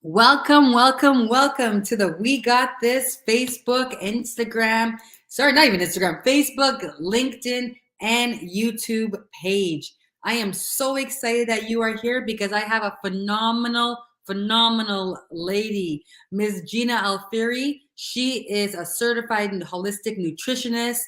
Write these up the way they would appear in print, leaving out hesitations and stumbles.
Welcome, welcome, welcome to the We Got This Facebook, Instagram, not even Instagram, Facebook, LinkedIn, and YouTube page. I am so excited that you are here because I have a phenomenal lady, Ms. Gina Alfieri. She is a certified holistic nutritionist.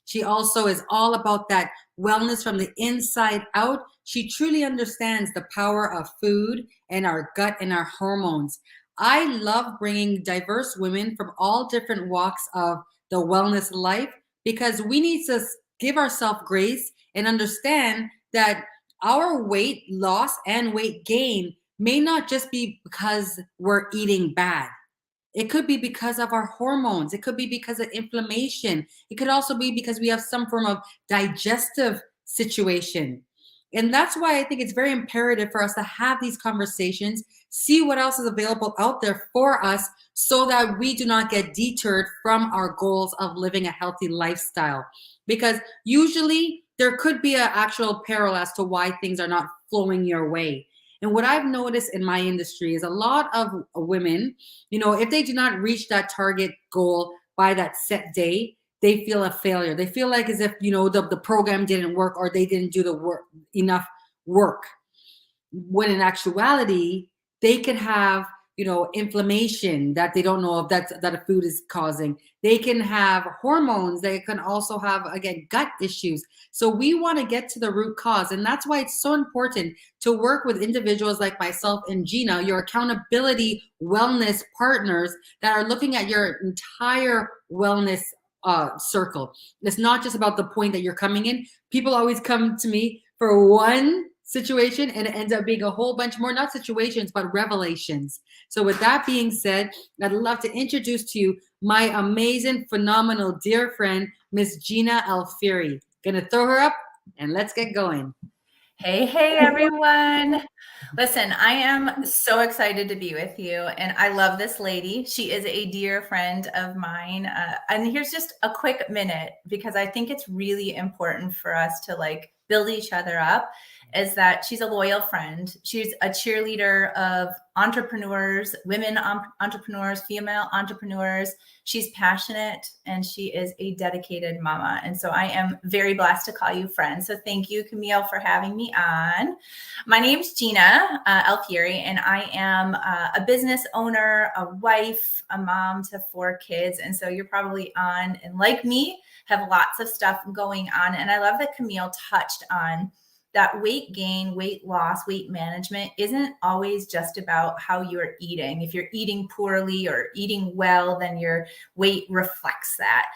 She also is all about that wellness from the inside out. She truly understands the power of food and our gut and our hormones. I love bringing diverse women from all different walks of the wellness life because we need to give ourselves grace and understand that our weight loss and weight gain may not just be because we're eating bad. It could be because of our hormones. It could be because of inflammation. It could also be because we have some form of digestive situation. And that's why I think it's very imperative for us to have these conversations, see what else is available out there for us so that we do not get deterred from our goals of living a healthy lifestyle. Because usually there could be an actual peril as to why things are not flowing your way. And what I've noticed in my industry is a lot of women, if they do not reach that target goal by that set day, they feel a failure. They feel like as if, the program didn't work or they didn't do the work enough work. When in actuality, they could have, inflammation that they don't know of that a food is causing. They can have hormones. They can also have, again, gut issues. So we want to get to the root cause. And that's why it's so important to work with individuals like myself and Gina, your accountability wellness partners that are looking at your entire wellness circle. It's not just about the point that you're coming in. People always come to me for one situation and it ends up being a whole bunch more, not situations, but revelations. So with that being said, I'd love to introduce to you my amazing, phenomenal dear friend, Miss Gina Alfieri. Gonna throw her up and let's get going. Hey, everyone. Listen, I am so excited to be with you, and I love this lady. She is a dear friend of mine. And here's just a quick minute because I think it's really important for us to build each other up, is that she's a loyal friend. She's a cheerleader of entrepreneurs, women entrepreneurs, female entrepreneurs. She's passionate and she is a dedicated mama. And so I am very blessed to call you friend. So thank you, Camille, for having me on. My name's Gina Alfieri, and I am a business owner, a wife, a mom to 4 kids. And so you're probably on, and like me, have lots of stuff going on. And I love that Camille touched on that weight gain, weight loss, weight management isn't always just about how you're eating. If you're eating poorly or eating well, then your weight reflects that.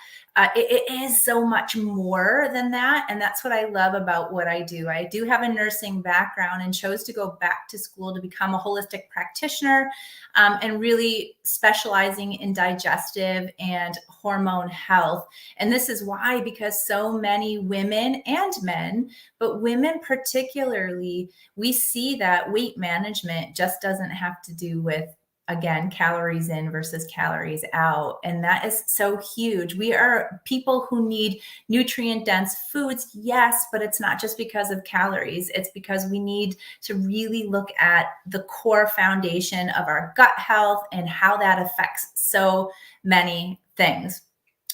It is so much more than that. And that's what I love about what I do. I do have a nursing background and chose to go back to school to become a holistic practitioner, and really specializing in digestive and hormone health. And this is why, because so many women and men, but women particularly, we see that weight management just doesn't have to do with, again, calories in versus calories out. And that is so huge. We are people who need nutrient dense foods. Yes, but it's not just because of calories. It's because we need to really look at the core foundation of our gut health and how that affects so many things.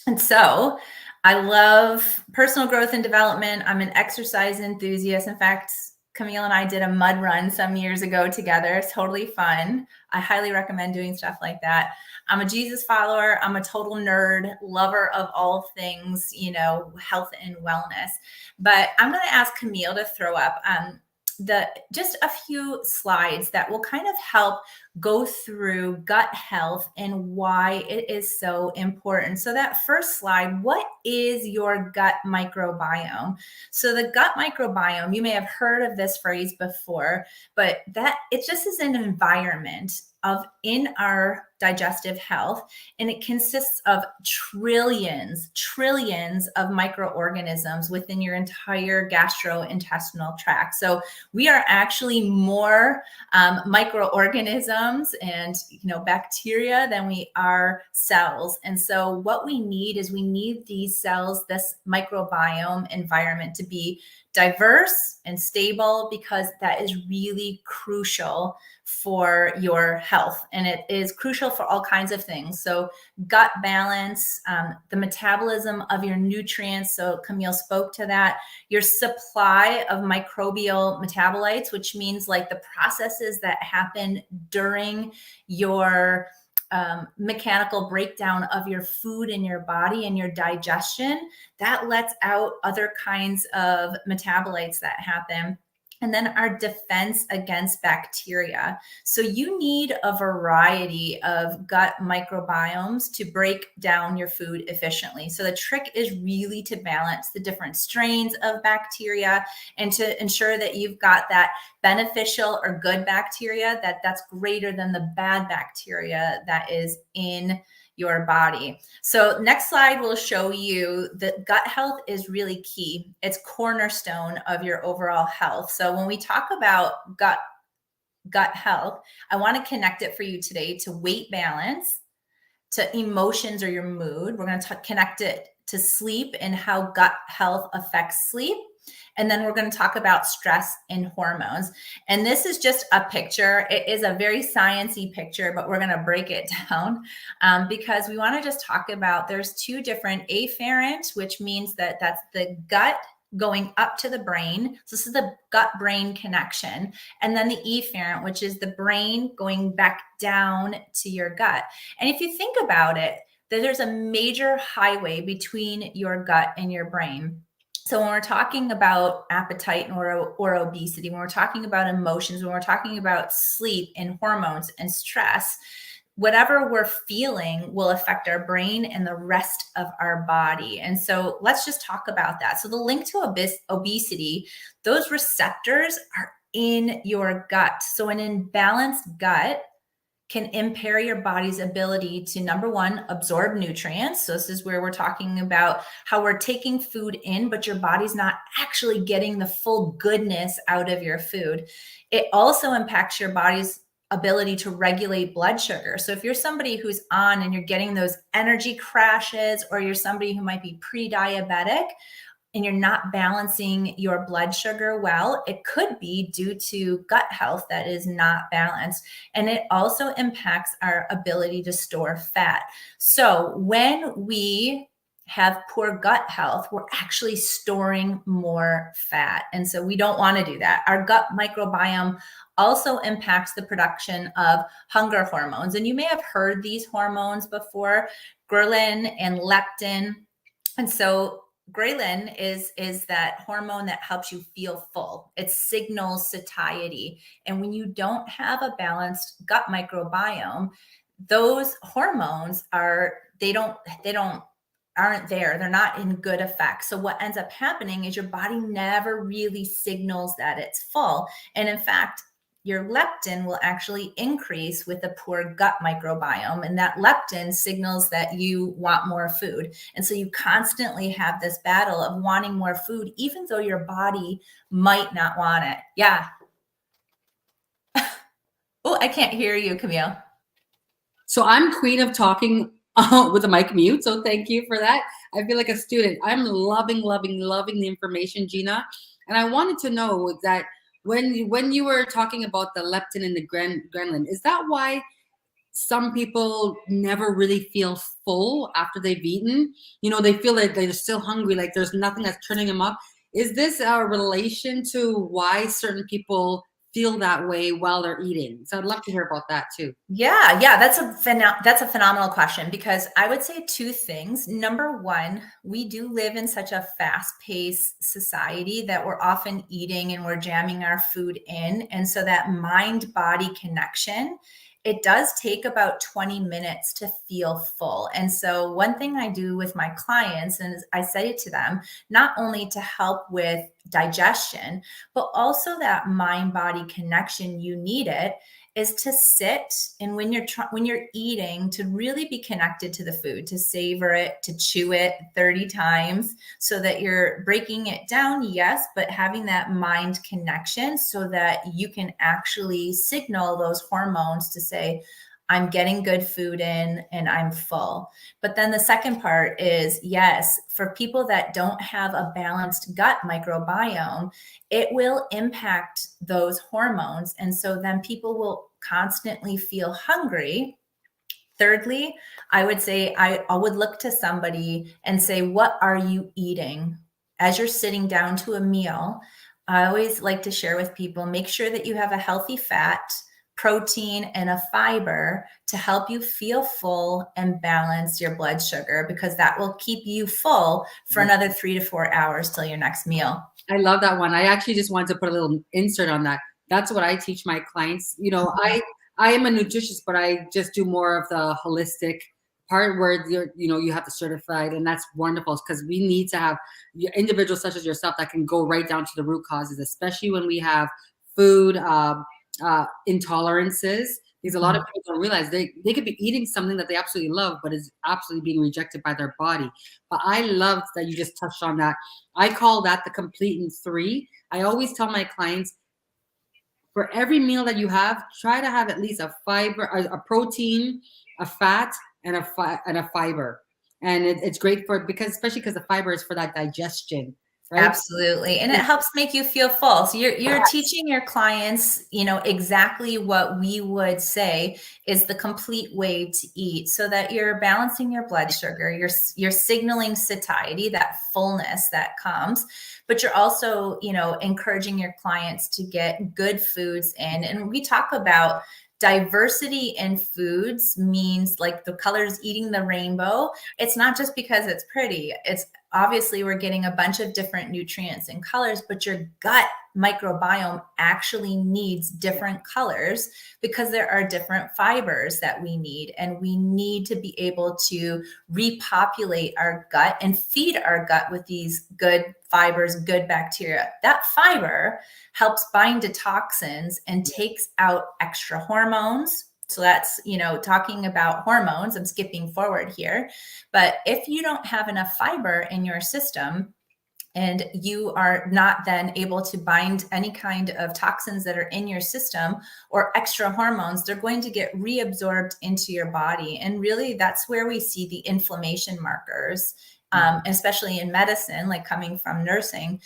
And so I love personal growth and development. I'm an exercise enthusiast. In fact, Camille and I did a mud run some years ago together. It's totally fun. I highly recommend doing stuff like that. I'm a Jesus follower. I'm a total nerd, lover of all things, health and wellness. But I'm going to ask Camille to throw up just a few slides that will kind of help go through gut health and why it is so important. So that first slide, what is your gut microbiome? So the gut microbiome, you may have heard of this phrase before, but that it just is an environment in our digestive health, and it consists of trillions of microorganisms within your entire gastrointestinal tract. So we are actually more microorganisms and bacteria than we are cells. And so what we need is these cells, this microbiome environment, to be diverse and stable, because that is really crucial for your health. And it is crucial for all kinds of things. So gut balance, the metabolism of your nutrients. So Camille spoke to that. Your supply of microbial metabolites, which means like the processes that happen during your mechanical breakdown of your food in your body and your digestion, that lets out other kinds of metabolites that happen. And then our defense against bacteria. So you need a variety of gut microbiomes to break down your food efficiently. So the trick is really to balance the different strains of bacteria and to ensure that you've got that beneficial or good bacteria that's greater than the bad bacteria that is in your body. So next slide will show you that gut health is really key. It's cornerstone of your overall health. So when we talk about gut health, I want to connect it for you today to weight balance, to emotions or your mood. We're going to connect it to sleep and how gut health affects sleep. And then we're going to talk about stress and hormones. And this is just a picture. It is a very sciencey picture, but we're going to break it down because we want to just talk about, there's two different afferent, which means that that's the gut going up to the brain. So this is the gut-brain connection. And then the efferent, which is the brain going back down to your gut. And if you think about it, that there's a major highway between your gut and your brain. So when we're talking about appetite or obesity, when we're talking about emotions, when we're talking about sleep and hormones and stress, whatever we're feeling will affect our brain and the rest of our body. And so let's just talk about that. So the link to obesity, those receptors are in your gut. So an imbalanced gut can impair your body's ability to, number one, absorb nutrients. So this is where we're talking about how we're taking food in, but your body's not actually getting the full goodness out of your food. It also impacts your body's ability to regulate blood sugar. So if you're somebody who's on and you're getting those energy crashes, or you're somebody who might be pre-diabetic, and you're not balancing your blood sugar well, it could be due to gut health that is not balanced. And it also impacts our ability to store fat. So when we have poor gut health, we're actually storing more fat. And so we don't want to do that. Our gut microbiome also impacts the production of hunger hormones. And you may have heard these hormones before, ghrelin and leptin. And so ghrelin is that hormone that helps you feel full. It signals satiety. And when you don't have a balanced gut microbiome, those hormones aren't there. They're not in good effect. So what ends up happening is your body never really signals that it's full. And in fact, your leptin will actually increase with a poor gut microbiome. And that leptin signals that you want more food. And so you constantly have this battle of wanting more food, even though your body might not want it. Yeah. Oh, I can't hear you, Camille. So I'm queen of talking with the mic mute. So thank you for that. I feel like a student. I'm loving the information, Gina. And I wanted to know that when you were talking about the leptin and the ghrelin, is that why some people never really feel full after they've eaten? You know, they feel like they're still hungry, like there's nothing that's turning them up. Is this a relation to why certain people feel that way while they're eating? So I'd love to hear about that too. Yeah, that's a phenomenal question, because I would say two things. Number one, we do live in such a fast-paced society that we're often eating and we're jamming our food in. And so that mind-body connection, it does take about 20 minutes to feel full. And so one thing I do with my clients, and I say to them, not only to help with digestion, but also that mind-body connection, you need it, is to sit, and when you're eating, to really be connected to the food, to savor it, to chew it 30 times so that you're breaking it down, yes, but having that mind connection so that you can actually signal those hormones to say, I'm getting good food in, and I'm full. But then the second part is, yes, for people that don't have a balanced gut microbiome, it will impact those hormones. And so then people will constantly feel hungry. Thirdly, I would say I would look to somebody and say, what are you eating? As you're sitting down to a meal, I always like to share with people, make sure that you have a healthy fat, protein, and a fiber to help you feel full and balance your blood sugar, because that will keep you full for another 3 to 4 hours till your next meal. I love that one. I actually just wanted to put a little insert on that. That's what I teach my clients. I am a nutritionist, but I just do more of the holistic part where you have the certified, and that's wonderful because we need to have individuals such as yourself that can go right down to the root causes, especially when we have food intolerances. Because a lot of people don't realize they could be eating something that they absolutely love, but is absolutely being rejected by their body. But I loved that you just touched on that. I call that the complete in 3. I always tell my clients, for every meal that you have, try to have at least a fiber, a protein, a fat, and a fiber. And it's great especially because the fiber is for that digestion. Right? Absolutely. And it helps make you feel full. So you're teaching your clients, exactly what we would say is the complete way to eat, so that you're balancing your blood sugar, you're signaling satiety, that fullness that comes, but you're also, encouraging your clients to get good foods in. And we talk about diversity in foods means like the colors eating the rainbow. It's not just because it's pretty. It's obviously we're getting a bunch of different nutrients and colors, but your gut microbiome actually needs different colors because there are different fibers that we need. And we need to be able to repopulate our gut and feed our gut with these good fibers, good bacteria. That fiber helps bind to toxins and takes out extra hormones. So that's, talking about hormones. I'm skipping forward here. But if you don't have enough fiber in your system, and you are not then able to bind any kind of toxins that are in your system or extra hormones, they're going to get reabsorbed into your body. And really, that's where we see the inflammation markers, especially in medicine, like coming from nursing.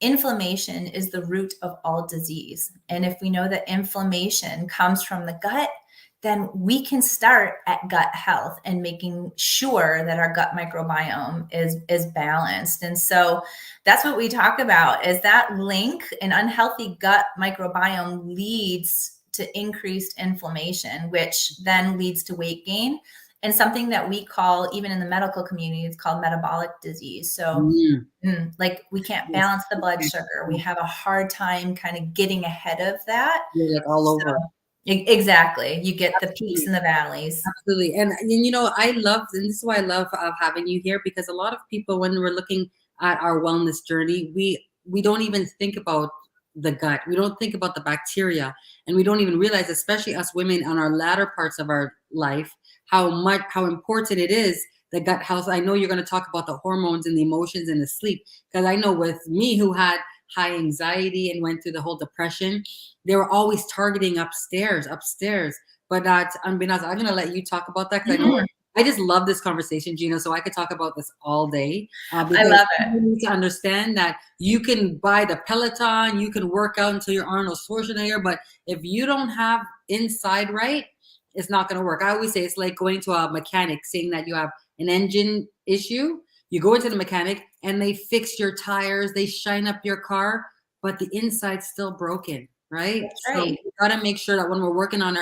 Inflammation is the root of all disease. And if we know that inflammation comes from the gut, then we can start at gut health and making sure that our gut microbiome is balanced. And so that's what we talk about, is that link. An unhealthy gut microbiome leads to increased inflammation, which then leads to weight gain. And something that we call, even in the medical community, it's called metabolic disease. So like we can't balance the blood sugar. We have a hard time kind of getting ahead of that. You're like all over. Exactly. You get the peaks and the valleys. Absolutely. And I love, and this is why I love having you here, because a lot of people, when we're looking at our wellness journey, we don't even think about the gut. We don't think about the bacteria, and we don't even realize, especially us women on our latter parts of our life, how important it is, the gut health. I know you're going to talk about the hormones and the emotions and the sleep, because I know with me, who had high anxiety and went through the whole depression, they were always targeting upstairs. But unbeknownst, I'm going to let you talk about that, because I know I just love this conversation, Gina, so I could talk about this all day. I love it. You need to understand that you can buy the Peloton, you can work out until you're Arnold Schwarzenegger, but if you don't have inside right, it's not going to work. I always say it's like going to a mechanic, saying that you have an engine issue. You go into the mechanic and they fix your tires, they shine up your car, but the inside's still broken, right? That's So right. we got to make sure that when we're working on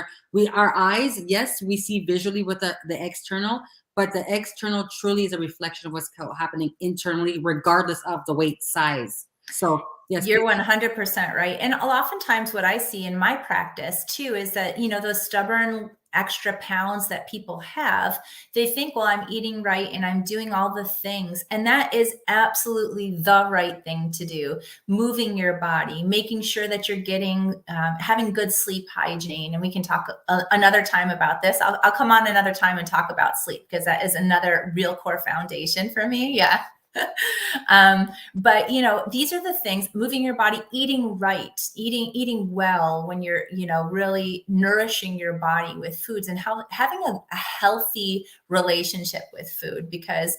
our eyes, yes, we see visually with the external, but the external truly is a reflection of what's happening internally, regardless of the weight size. So yes, you're 100% right. And oftentimes what I see in my practice too is that, those stubborn extra pounds that people have, they think, well, I'm eating right and I'm doing all the things. And that is absolutely the right thing to do. Moving your body, making sure that you're getting, having good sleep hygiene. And we can talk another time about this. I'll come on another time and talk about sleep, because that is another real core foundation for me. Yeah. But these are the things: moving your body, eating right, eating well, when you're really nourishing your body with foods, and having a healthy relationship with food. Because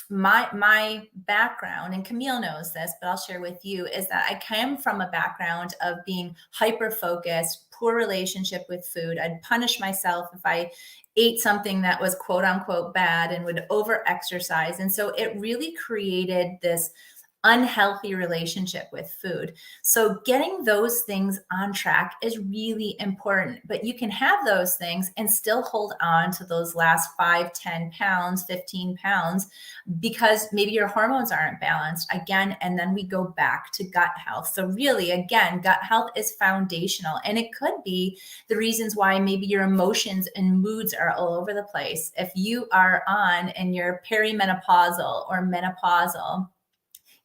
my background, and Camille knows this, but I'll share with you, is that I came from a background of being hyper focused, poor relationship with food. I'd punish myself if I ate something that was quote unquote bad, and would over exercise. And so it really created this unhealthy relationship with food. So getting those things on track is really important. But you can have those things and still hold on to those last 5, 10 pounds, 15 pounds, because maybe your hormones aren't balanced again. And then we go back to gut health. So really, again, gut health is foundational. And it could be the reasons why maybe your emotions and moods are all over the place. If you are on and you're perimenopausal or menopausal,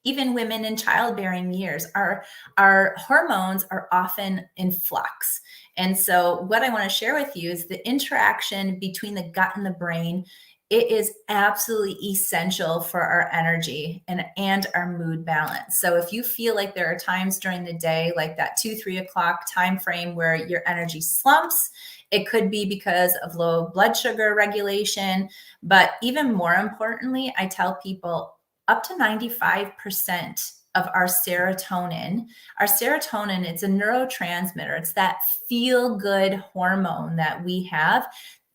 even women in childbearing years, our hormones are often in flux. And so what I want to share with you is the interaction between the gut and the brain. It is absolutely essential for our energy and our mood balance. So if you feel like there are times during the day, like that 2-3 o'clock time frame, where your energy slumps, it could be because of low blood sugar regulation. But even more importantly, I tell people, up to 95% of our serotonin, it's a neurotransmitter. It's that feel good hormone that we have.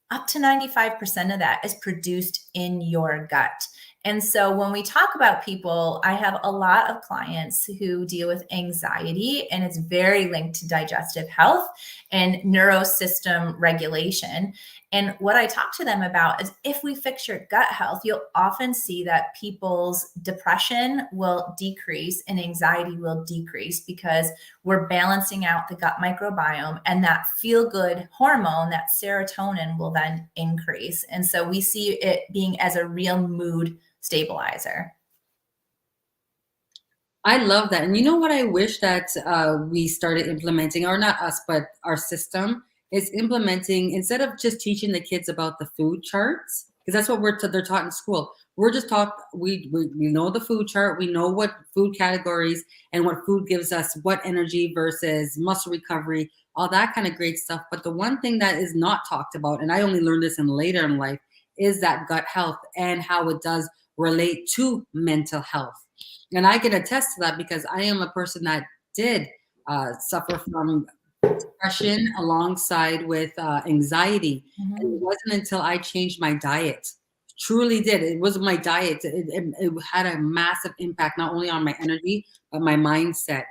Up to 95% of that is produced in your gut. And so when we talk about people, I have a lot of clients who deal with anxiety, and it's very linked to digestive health and neurosystem regulation. And what I talk to them about is, if we fix your gut health, you'll often see that people's depression will decrease and anxiety will decrease, because we're balancing out the gut microbiome, and that feel-good hormone, that serotonin, will then increase. And so we see it being as a real mood stabilizer. I love that. And you know what I wish that we started implementing, or not us, but our system is implementing, instead of just teaching the kids about the food charts, because that's what they're taught in school. We're just taught, we know the food chart, we know what food categories and what food gives us what energy versus muscle recovery, all that kind of great stuff. But the one thing that is not talked about, and I only learned this in later in life, is that gut health and how it does relate to mental health. And I can attest to that, because I am a person that did suffer from depression alongside with anxiety. Mm-hmm. And it wasn't until I changed my diet. Truly did. It was my diet. It had a massive impact, not only on my energy, but my mindset.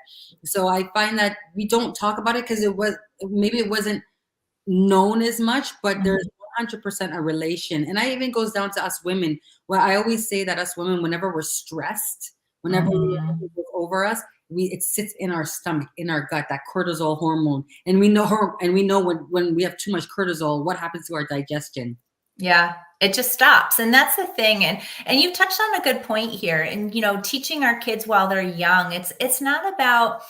So I find that we don't talk about it because maybe it wasn't known as much, but there's 100% a relation. And I even goes down to us women, where I always say that us women, whenever we're stressed, whenever Mm-hmm. we over us, it sits in our stomach, in our gut, that cortisol hormone. And we know when we have too much cortisol, what happens to our digestion. Yeah, it just stops. And that's the thing. And you've touched on a good point here. And teaching our kids while they're young, it's not about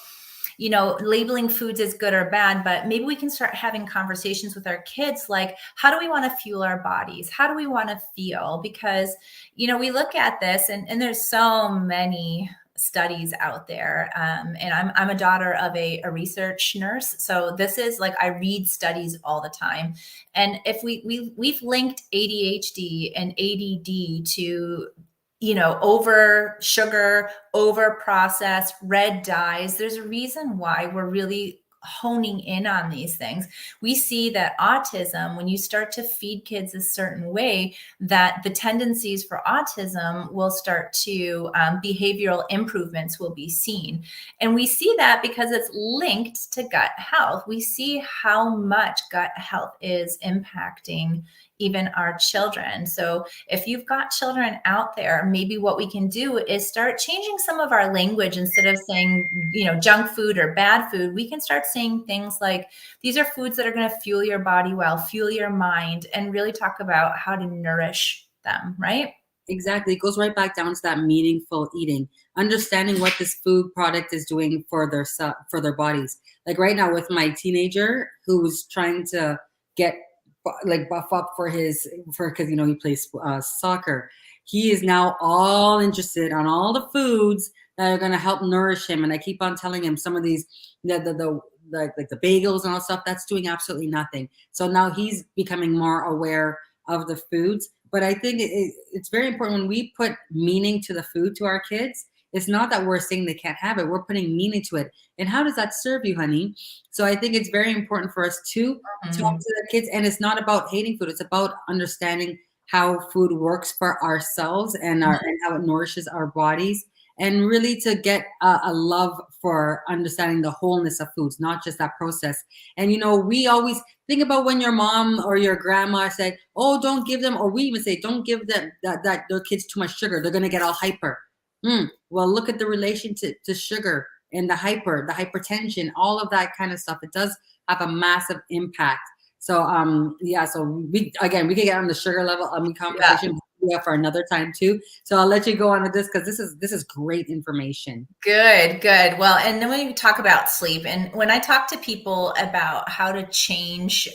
labeling foods as good or bad, but maybe we can start having conversations with our kids, like, how do we want to fuel our bodies? How do we want to feel? Because, we look at this, and there's so many studies out there. And I'm a daughter of a research nurse. So this is like, I read studies all the time. And if we've linked ADHD and ADD to over sugar, over processed, red dyes. There's a reason why we're really honing in on these things. We see that autism, when you start to feed kids a certain way, that the tendencies for autism will start to, behavioral improvements will be seen. And we see that because it's linked to gut health. We see how much gut health is impacting even our children. So if you've got children out there, maybe what we can do is start changing some of our language. Instead of saying, junk food or bad food, we can start saying things like, these are foods that are going to fuel your body well, fuel your mind, and really talk about how to nourish them, right? Exactly. It goes right back down to that meaningful eating, understanding what this food product is doing for their bodies. Like right now with my teenager who's trying to get buff up because he plays soccer. he is now all interested on all the foods that are going to help nourish him. And I keep on telling him some of these, like the bagels and all stuff, that's doing absolutely nothing. So now he's becoming more aware of the foods. But I think it's very important when we put meaning to the food to our kids. It's not that we're saying they can't have it. We're putting meaning to it. And how does that serve you, honey? So I think it's very important for us to talk to the kids. And it's not about hating food. It's about understanding how food works for ourselves and how it nourishes our bodies, and really to get a love for understanding the wholeness of foods, not just that process. And we always think about when your mom or your grandma said, "Oh, don't give them," or we even say, "Don't give them that their kids too much sugar. They're going to get all hyper." Well, look at the relation to sugar and the hypertension, all of that kind of stuff. It does have a massive impact. So so we could get on the sugar level conversation for another time too. So I'll let you go on with this, because this is great information. Good. Well, and then when we talk about sleep, and when I talk to people about how to change,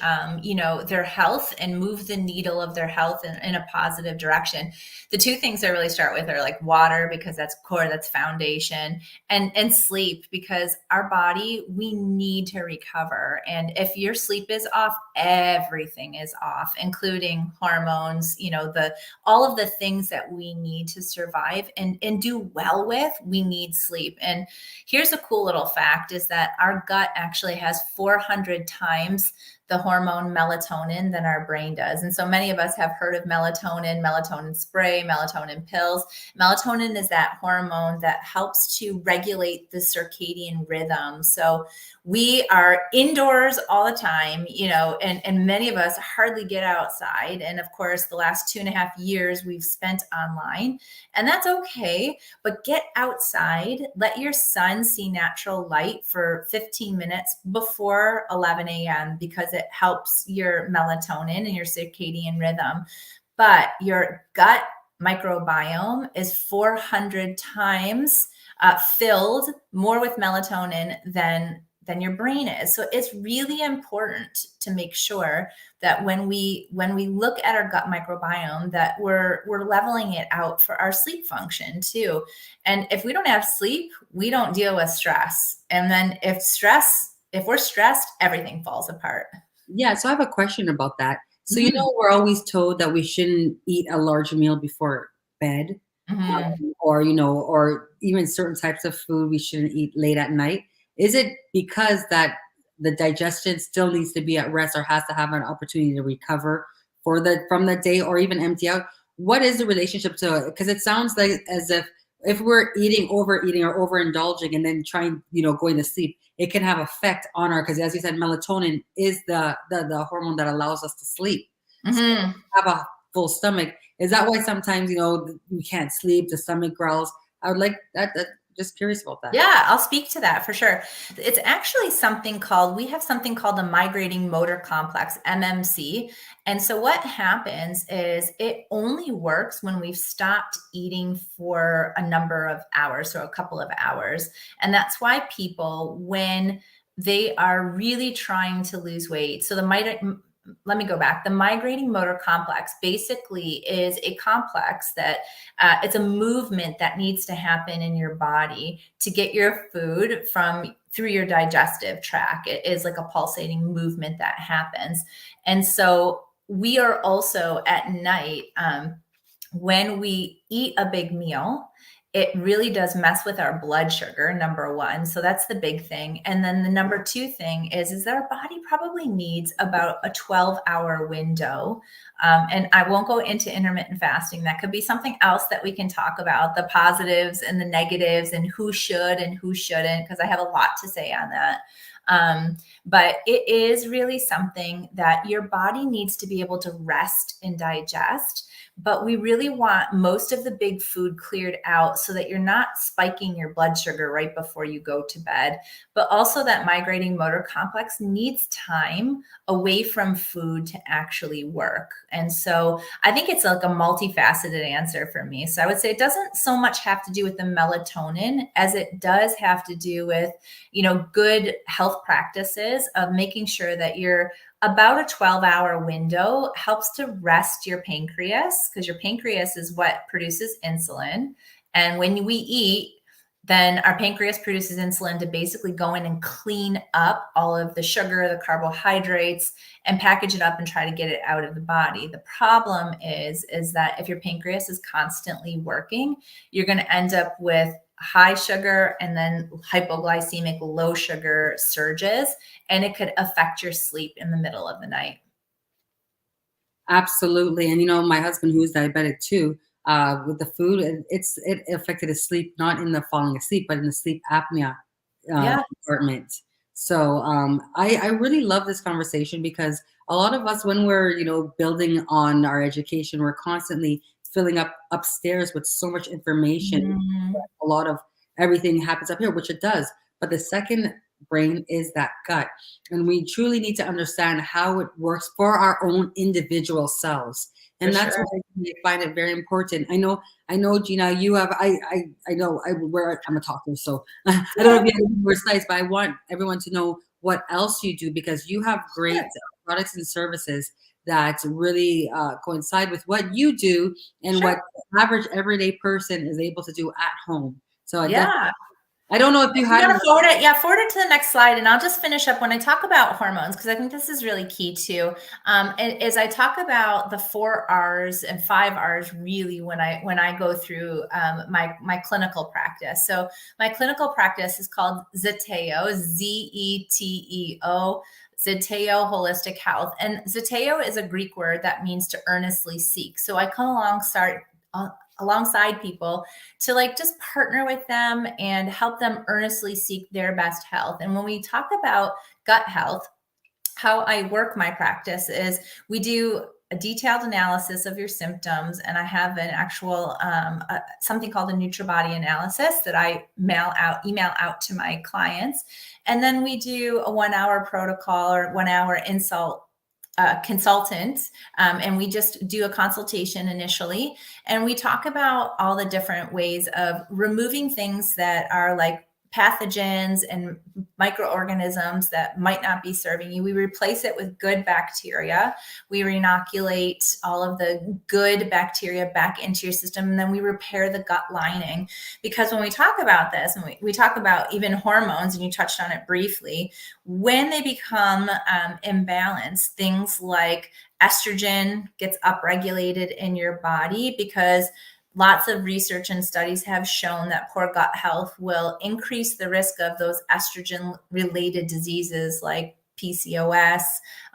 their health and move the needle of their health in a positive direction, the two things I really start with are like water, because that's core, that's foundation, and sleep, because our body, we need to recover. And if your sleep is off, everything is off, including hormones, all of the things that we need to survive and do well with. We need sleep. And here's a cool little fact, is that our gut actually has 400 times the hormone melatonin than our brain does. And so many of us have heard of melatonin spray, melatonin pills. Melatonin is that hormone that helps to regulate the circadian rhythm. So we are indoors all the time, and many of us hardly get outside. And of course, the last 2.5 years we've spent online, and that's okay, but get outside, let your son see natural light for 15 minutes before 11 a.m. because it helps your melatonin and your circadian rhythm. But your gut microbiome is 400 times filled more with melatonin than your brain is. So it's really important to make sure that when we look at our gut microbiome, that we're leveling it out for our sleep function too. And if we don't have sleep, we don't deal with stress. And then if we're stressed, everything falls apart. Yeah, so I have a question about that. So we're always told that we shouldn't eat a large meal before bed, or even certain types of food we shouldn't eat late at night. Is it because that the digestion still needs to be at rest, or has to have an opportunity to recover from the day, or even empty out? What is the relationship to it? Because it sounds like as if we're overeating or overindulging and then trying, going to sleep, it can have effect on because as you said, melatonin is the hormone that allows us to sleep. So have a full stomach. Is that why sometimes, we can't sleep, the stomach growls? I would like that. Just curious about that. Yeah, I'll speak to that for sure. It's actually we have something called the migrating motor complex, MMC. And so what happens is it only works when we've stopped eating for a number of hours, so a couple of hours. And that's why people, when they are really trying to lose weight, so let me go back. The migrating motor complex basically is a complex that it's a movement that needs to happen in your body to get your food through your digestive tract. It is like a pulsating movement that happens. And so we are also at night, when we eat a big meal, it really does mess with our blood sugar, number one. So that's the big thing. And then the number two thing is that our body probably needs about a 12-hour window. And I won't go into intermittent fasting. That could be something else that we can talk about, the positives and the negatives and who should and who shouldn't, because I have a lot to say on that. But it is really something that your body needs to be able to rest and digest. But we really want most of the big food cleared out so that you're not spiking your blood sugar right before you go to bed. But also that migrating motor complex needs time away from food to actually work. And so I think it's like a multifaceted answer for me. So I would say it doesn't so much have to do with the melatonin as it does have to do with, good health practices of making sure that you're about a 12-hour window helps to rest your pancreas, because your pancreas is what produces insulin. And when we eat, then our pancreas produces insulin to basically go in and clean up all of the sugar, the carbohydrates, and package it up and try to get it out of the body. The problem is that if your pancreas is constantly working, you're going to end up with high sugar and then hypoglycemic low sugar surges, and it could affect your sleep in the middle of the night. Absolutely. And my husband, who is diabetic too, with the food, it affected his sleep, not in the falling asleep, but in the sleep apnea Yeah. department. So I really love this conversation, because a lot of us, when we're building on our education, we're constantly filling up upstairs with so much information. Mhm. A lot of everything happens up here, which it does. But the second brain is that gut. And we truly need to understand how it works for our own individual selves. For And that's sure. what I find it very important. I know, Gina, you have, I know, I'm a talker, so I don't know if you have any more slides, but I want everyone to know what else you do, because you have great Sure. products and services that really coincide with what you do and Sure. what the average everyday person is able to do at home. So Yeah. I don't know if you If you had want any. to forward it, forward it to the next slide, and I'll just finish up when I talk about hormones, because I think this is really key too. And as I talk about the 4 R's and 5 R's, really when I go through my clinical practice. So my clinical practice is called Zeteo, Zeteo. Zeteo Holistic Health. And Zeteo is a Greek word that means to earnestly seek. So I come alongside people to just partner with them and help them earnestly seek their best health. And when we talk about gut health, how I work my practice is we do a detailed analysis of your symptoms, and I have an actual something called a NutriBody analysis that I email out to my clients, and then we do a 1 hour protocol or 1 hour consultant, and we just do a consultation initially, and we talk about all the different ways of removing things that are like pathogens and microorganisms that might not be serving you. We replace it with good bacteria. We renoculate all of the good bacteria back into your system, and then we repair the gut lining. Because when we talk about this, and we talk about even hormones, and you touched on it briefly, when they become imbalanced, things like estrogen gets upregulated in your body, because lots of research and studies have shown that poor gut health will increase the risk of those estrogen-related diseases like PCOS,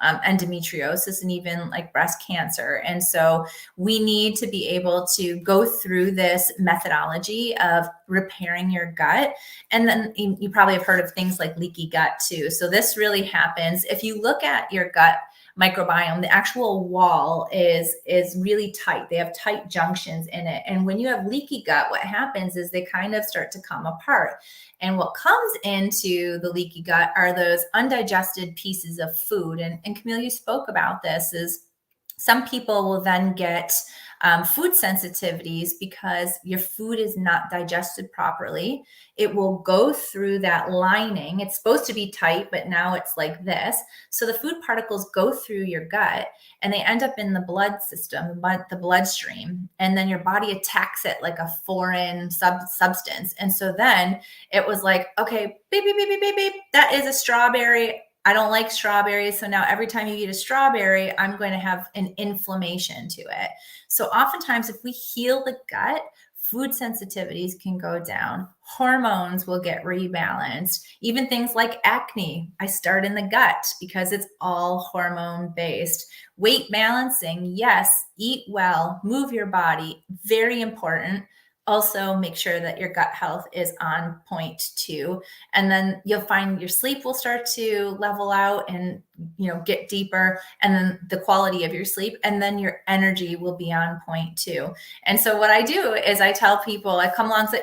endometriosis, and even like breast cancer. And so we need to be able to go through this methodology of repairing your gut. And then you probably have heard of things like leaky gut too. So this really happens if you look at your gut microbiome. The actual wall is really tight. They have tight junctions in it. And when you have leaky gut, what happens is they kind of start to come apart. And what comes into the leaky gut are those undigested pieces of food. And Camille, you spoke about this, is some people will then get food sensitivities because your food is not digested properly. It will go through that lining. It's supposed to be tight, but now it's like this. So the food particles go through your gut and they end up in the blood system, the bloodstream. And then your body attacks it like a foreign substance. And so then it was like, okay, beep, beep, beep, beep, beep, beep, that is a strawberry. I don't like strawberries. So now every time you eat a strawberry, I'm going to have an inflammation to it. So oftentimes if we heal the gut, food sensitivities can go down. Hormones will get rebalanced. Even things like acne, I start in the gut because it's all hormone based. Weight balancing, yes, eat well, move your body, very important. Also make sure that your gut health is on point too. And then you'll find your sleep will start to level out and get deeper, and then the quality of your sleep, and then your energy will be on point too. And so what I do is I tell people, I come along,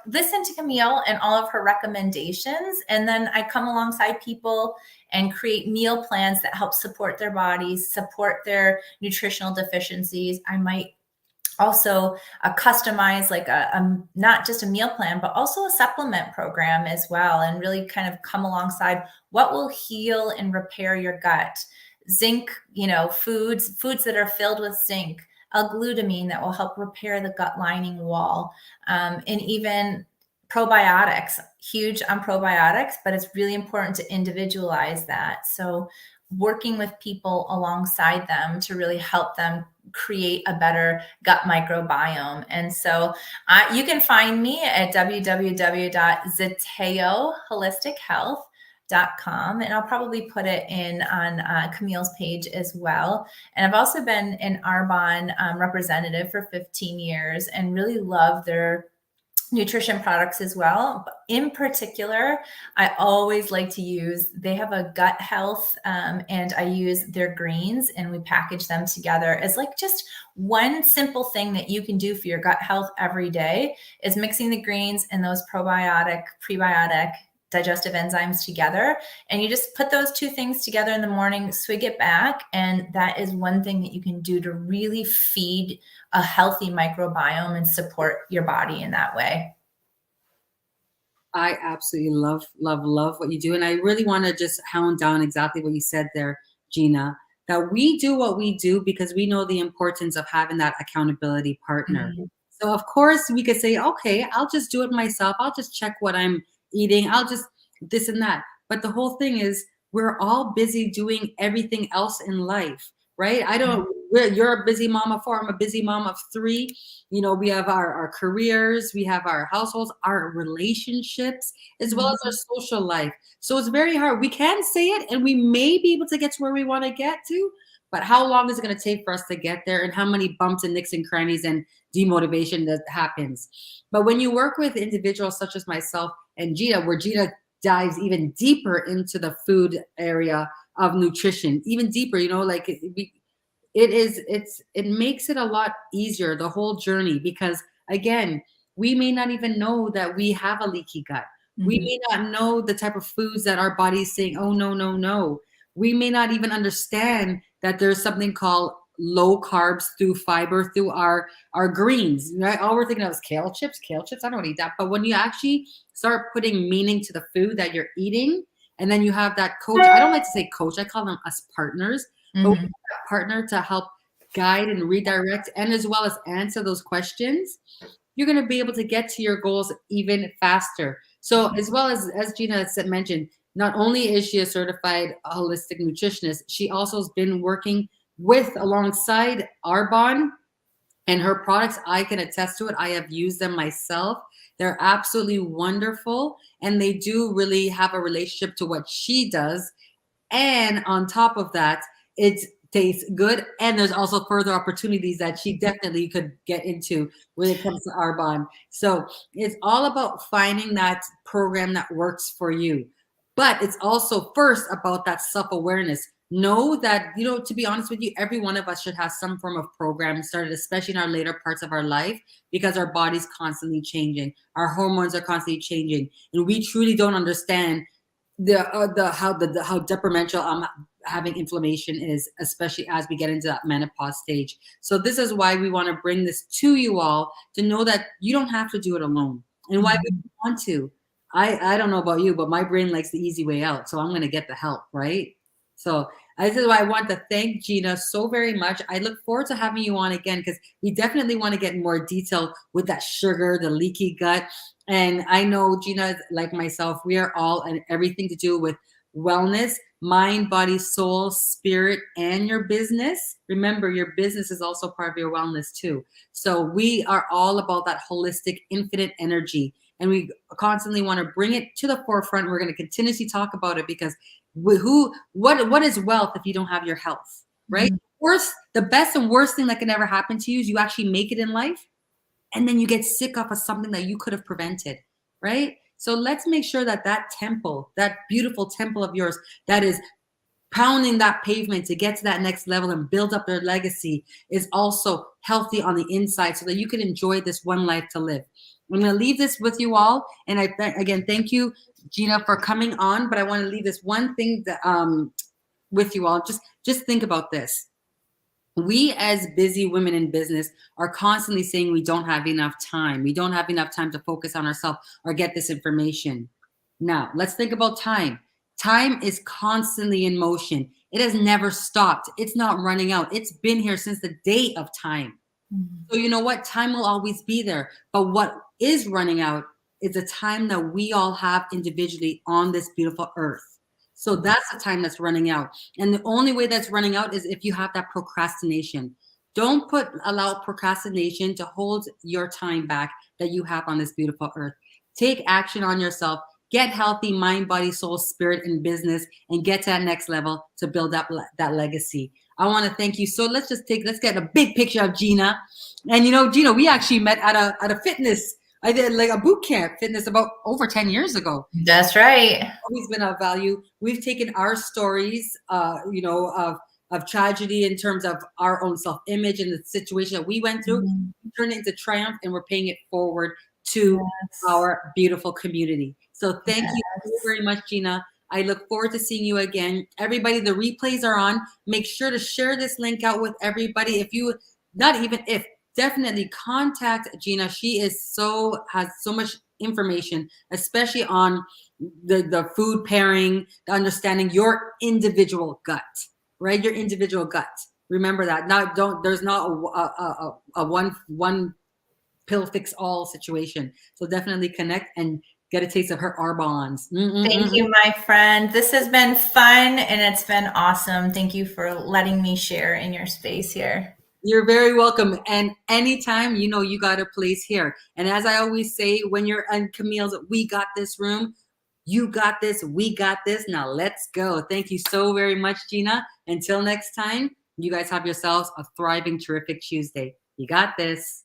listen to Camille and all of her recommendations, and then I come alongside people and create meal plans that help support their bodies, support their nutritional deficiencies. I might also customize like a not just a meal plan, but also a supplement program as well, and really kind of come alongside what will heal and repair your gut. Zinc, foods that are filled with zinc, L-glutamine that will help repair the gut lining wall, and even probiotics. Huge on probiotics, but it's really important to individualize that. So working with people alongside them to really help them create a better gut microbiome. And so you can find me at www.zeteoholistichealth.com, and I'll probably put it in on Camille's page as well. And I've also been an Arbonne representative for 15 years and really love their nutrition products as well. In particular, I always like to they have a gut health, and I use their greens, and we package them together as like just one simple thing that you can do for your gut health every day is mixing the greens and those probiotic, prebiotic, digestive enzymes together. And you just put those two things together in the morning, swig it back. And that is one thing that you can do to really feed a healthy microbiome and support your body in that way. I absolutely love, love, love what you do. And I really want to just hound down exactly what you said there, Gina, that we do what we do because we know the importance of having that accountability partner. Mhm. So of course we could say, okay, I'll just do it myself. I'll just check what I'm eating. I'll just this and that. But the whole thing is we're all busy doing everything else in life, right? You're a busy mom of four. I'm a busy mom of three. We have our careers, we have our households, our relationships, as well as our social life. So it's very hard. We can say it and we may be able to get to where we want to get to, but how long is it going to take for us to get there, and how many bumps and nicks and crannies and demotivation that happens? But when you work with individuals such as myself and Gina, where Gina dives even deeper into the food area of nutrition, even deeper, like it makes it a lot easier, the whole journey, because again, we may not even know that we have a leaky gut. We may not know the type of foods that our body's saying, oh, no, no, no. We may not even understand that there's something called low carbs through fiber through our greens, right? All we're thinking of is kale chips. I don't eat that. But when you actually start putting meaning to the food that you're eating, and then you have that coach, I don't like to say coach, I call them us partners, but we have that partner to help guide and redirect, and as well as answer those questions, you're going to be able to get to your goals even faster. So as well as Gina mentioned, not only is she a certified holistic nutritionist, she also has been working alongside Arbonne and her products. I can attest to it. I have used them myself. They're absolutely wonderful, and they do really have a relationship to what she does. And on top of that, it tastes good. And there's also further opportunities that she definitely could get into when it comes to Arbonne. So it's all about finding that program that works for you. But it's also first about that self-awareness. Know that, to be honest with you, every one of us should have some form of program started, especially in our later parts of our life, because our body's constantly changing. Our hormones are constantly changing. And we truly don't understand how detrimental having inflammation is, especially as we get into that menopause stage. So this is why we want to bring this to you all, to know that you don't have to do it alone, and why we want to. I don't know about you, but my brain likes the easy way out, so I'm going to get the help, right? So this is why I want to thank Gina so very much. I look forward to having you on again, because we definitely want to get more detail with that sugar, the leaky gut. And I know Gina, like myself, we are all and everything to do with wellness, mind, body, soul, spirit, and your business. Remember, your business is also part of your wellness too. So we are all about that holistic, infinite energy. And we constantly want to bring it to the forefront. We're going to continuously talk about it, because what is wealth if you don't have your health, right? The best and worst thing that can ever happen to you is you actually make it in life, and then you get sick off of something that you could have prevented, right? So let's make sure that temple, that beautiful temple of yours that is pounding that pavement to get to that next level and build up their legacy, is also healthy on the inside, so that you can enjoy this one life to live. I'm going to leave this with you all. And again, thank you, Gina, for coming on. But I want to leave this one thing with you all. Just think about this. We as busy women in business are constantly saying we don't have enough time. We don't have enough time to focus on ourselves or get this information. Now, let's think about time. Time is constantly in motion. It has never stopped. It's not running out. It's been here since the day of time. So you know what? Time will always be there. But what is running out is the time that we all have individually on this beautiful earth. So that's the time that's running out. And the only way that's running out is if you have that procrastination. Don't allow procrastination to hold your time back that you have on this beautiful earth. Take action on yourself. Get healthy mind, body, soul, spirit in business, and get to that next level to build up that legacy. I want to thank you. So let's get a big picture of Gina. And you know, Gina, we actually met at a fitness. I did like a boot camp fitness about over 10 years ago. That's right. Always been of value. We've taken our stories, of tragedy in terms of our own self-image and the situation that we went through, turned it into triumph, and we're paying it forward to our beautiful community. So thank you so very much, Gina. I look forward to seeing you again. Everybody, the replays are on. Make sure to share this link out with everybody. Definitely contact Gina. She has so much information, especially on the food pairing, the understanding your individual gut, right? Your individual gut. Remember that. There's not a one pill fix all situation. So definitely connect and get a taste of her Arbonnes. Thank you, my friend. This has been fun and it's been awesome. Thank you for letting me share in your space here. You're very welcome. And anytime, you know, you got a place here. And as I always say, when you're in Camille's We Got This room, you got this, we got this. Now let's go. Thank you so very much, Gina. Until next time, you guys have yourselves a thriving, terrific Tuesday. You got this.